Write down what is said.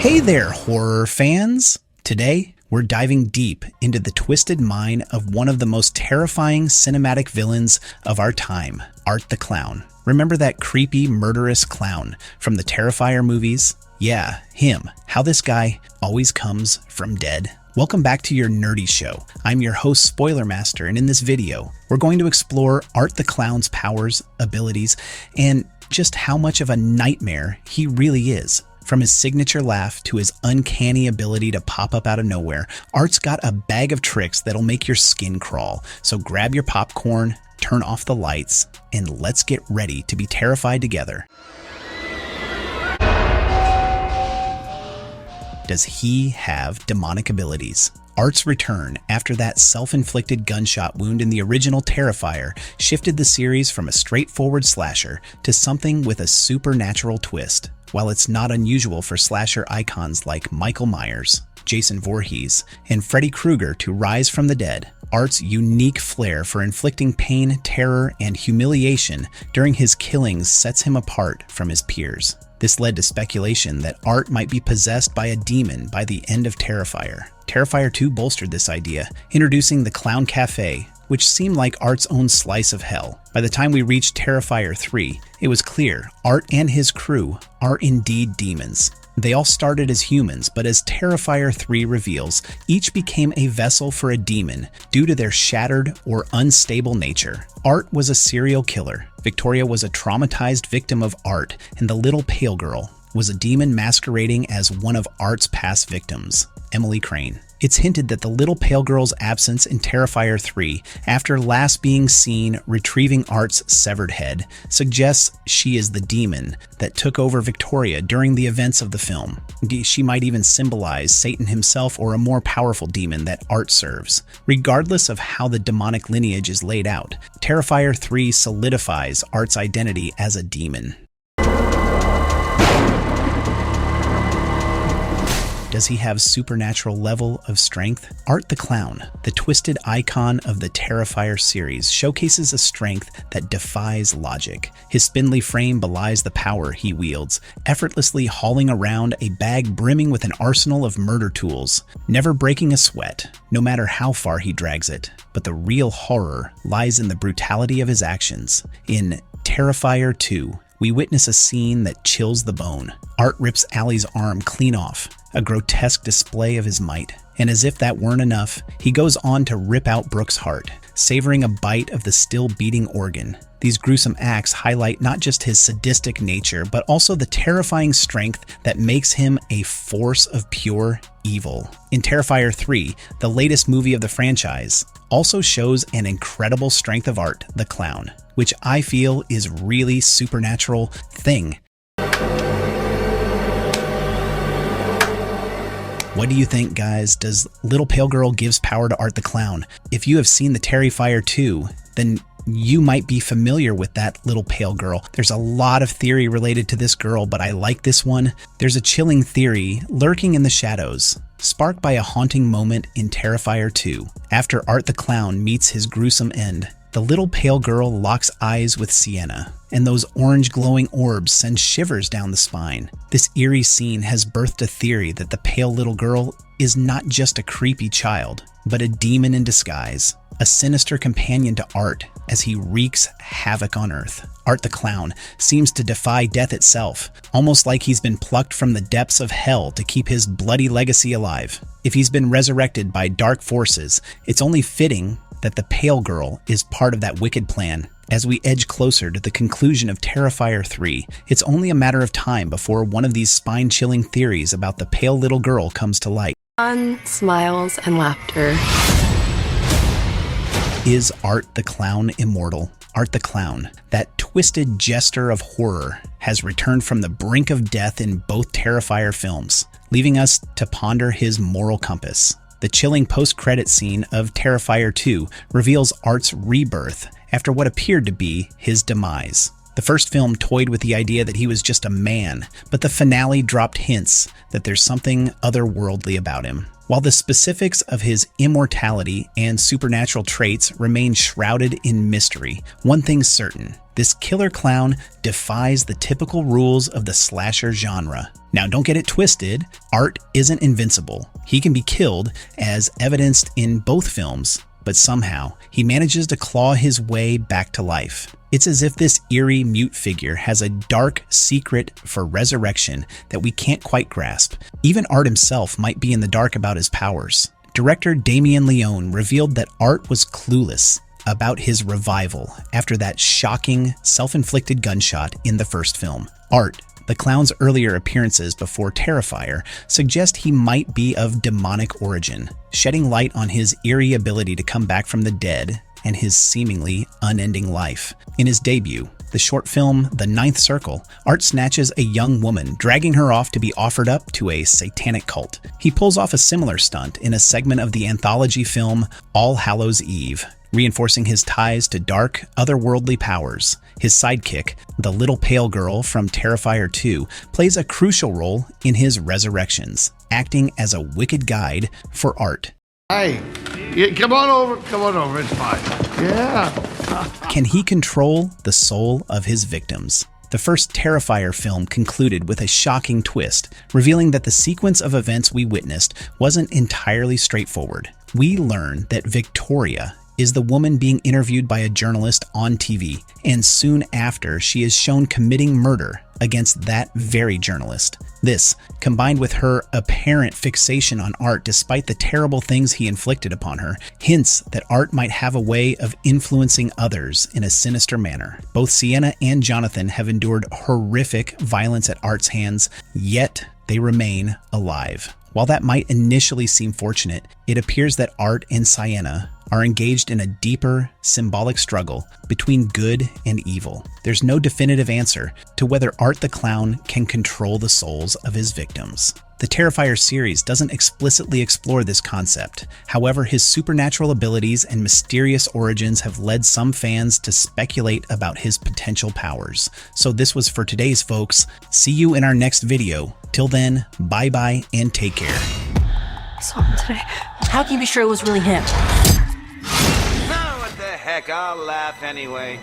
Hey there, horror fans! Today, we're diving deep into the twisted mind of one of the most terrifying cinematic villains of our time, Art the Clown. Remember that creepy, murderous clown from the Terrifier movies? Yeah, him. How this guy always comes from dead. Welcome back to your nerdy show. I'm your host, Spoiler Master, and in this video, we're going to explore Art the Clown's powers, abilities, and just how much of a nightmare he really is. From his signature laugh to his uncanny ability to pop up out of nowhere, Art's got a bag of tricks that'll make your skin crawl. So grab your popcorn, turn off the lights, and let's get ready to be terrified together. Does he have demonic abilities? Art's return after that self-inflicted gunshot wound in the original Terrifier shifted the series from a straightforward slasher to something with a supernatural twist. While it's not unusual for slasher icons like Michael Myers, Jason Voorhees, and Freddy Krueger to rise from the dead, Art's unique flair for inflicting pain, terror, and humiliation during his killings sets him apart from his peers. This led to speculation that Art might be possessed by a demon by the end of Terrifier. Terrifier 2 bolstered this idea, introducing the Clown Cafe, which seemed like Art's own slice of hell. By the time we reached Terrifier 3, it was clear Art and his crew are indeed demons. They all started as humans, but as Terrifier 3 reveals, each became a vessel for a demon due to their shattered or unstable nature. Art was a serial killer, Victoria was a traumatized victim of Art, and the little pale girl was a demon masquerading as one of Art's past victims, Emily Crane. It's hinted that the little pale girl's absence in Terrifier 3, after last being seen retrieving Art's severed head, suggests she is the demon that took over Victoria during the events of the film. She might even symbolize Satan himself or a more powerful demon that Art serves. Regardless of how the demonic lineage is laid out, Terrifier 3 solidifies Art's identity as a demon. Does he have supernatural level of strength? Art the Clown, the twisted icon of the Terrifier series, showcases a strength that defies logic. His spindly frame belies the power he wields, effortlessly hauling around a bag brimming with an arsenal of murder tools, never breaking a sweat, no matter how far he drags it. But the real horror lies in the brutality of his actions. In Terrifier 2, we witness a scene that chills the bone. Art rips Allie's arm clean off, a grotesque display of his might. And as if that weren't enough, he goes on to rip out Brooke's heart, savoring a bite of the still beating organ. These gruesome acts highlight not just his sadistic nature, but also the terrifying strength that makes him a force of pure evil. In Terrifier 3, the latest movie of the franchise, also shows an incredible strength of Art the Clown, which I feel is really supernatural thing. What do you think, guys? Does Little Pale Girl gives power to Art the Clown? If you have seen the Terrifier 2, then you might be familiar with that little pale girl. There's a lot of theory related to this girl, but I like this one. There's a chilling theory lurking in the shadows, sparked by a haunting moment in Terrifier 2. After Art the Clown meets his gruesome end, the little pale girl locks eyes with Sienna, and those orange glowing orbs send shivers down the spine. This eerie scene has birthed a theory that the pale little girl is not just a creepy child, but a demon in disguise, a sinister companion to Art as he wreaks havoc on Earth. Art the Clown seems to defy death itself, almost like he's been plucked from the depths of hell to keep his bloody legacy alive. If he's been resurrected by dark forces, it's only fitting that the pale girl is part of that wicked plan. As we edge closer to the conclusion of Terrifier 3, it's only a matter of time before one of these spine-chilling theories about the pale little girl comes to light. Fun, smiles, and laughter. Is Art the Clown immortal? Art the Clown, that twisted jester of horror, has returned from the brink of death in both Terrifier films, leaving us to ponder his moral compass. The chilling post-credit scene of Terrifier 2 reveals Art's rebirth after what appeared to be his demise. The first film toyed with the idea that he was just a man, but the finale dropped hints that there's something otherworldly about him. While the specifics of his immortality and supernatural traits remain shrouded in mystery, one thing's certain: This killer clown defies the typical rules of the slasher genre. Now, don't get it twisted, Art isn't invincible. He can be killed, as evidenced in both films, but somehow he manages to claw his way back to life. It's as if this eerie mute figure has a dark secret for resurrection that we can't quite grasp. Even Art himself might be in the dark about his powers. Director Damien Leone revealed that Art was clueless about his revival after that shocking, self-inflicted gunshot in the first film. Art, the clown's earlier appearances before Terrifier, suggest he might be of demonic origin, shedding light on his eerie ability to come back from the dead and his seemingly unending life. In his debut, the short film The Ninth Circle, Art snatches a young woman, dragging her off to be offered up to a satanic cult. He pulls off a similar stunt in a segment of the anthology film All Hallows' Eve, reinforcing his ties to dark, otherworldly powers. His sidekick, the little pale girl from Terrifier 2, plays a crucial role in his resurrections, acting as a wicked guide for Art. Hey, come on over, it's fine. Yeah. Can he control the soul of his victims? The first Terrifier film concluded with a shocking twist, revealing that the sequence of events we witnessed wasn't entirely straightforward. We learn that Victoria is the woman being interviewed by a journalist on TV, and soon after she is shown committing murder against that very journalist. This, combined with her apparent fixation on Art despite the terrible things he inflicted upon her, hints that Art might have a way of influencing others in a sinister manner. Both Sienna and Jonathan have endured horrific violence at Art's hands, yet they remain alive. While that might initially seem fortunate, it appears that Art and Sienna are engaged in a deeper, symbolic struggle between good and evil. There's no definitive answer to whether Art the Clown can control the souls of his victims. The Terrifier series doesn't explicitly explore this concept. However, his supernatural abilities and mysterious origins have led some fans to speculate about his potential powers. So this was for today's, folks. See you in our next video. Till then, bye-bye and take care. I saw him today. How can you be sure it was really him? Oh, what the heck, I'll laugh anyway.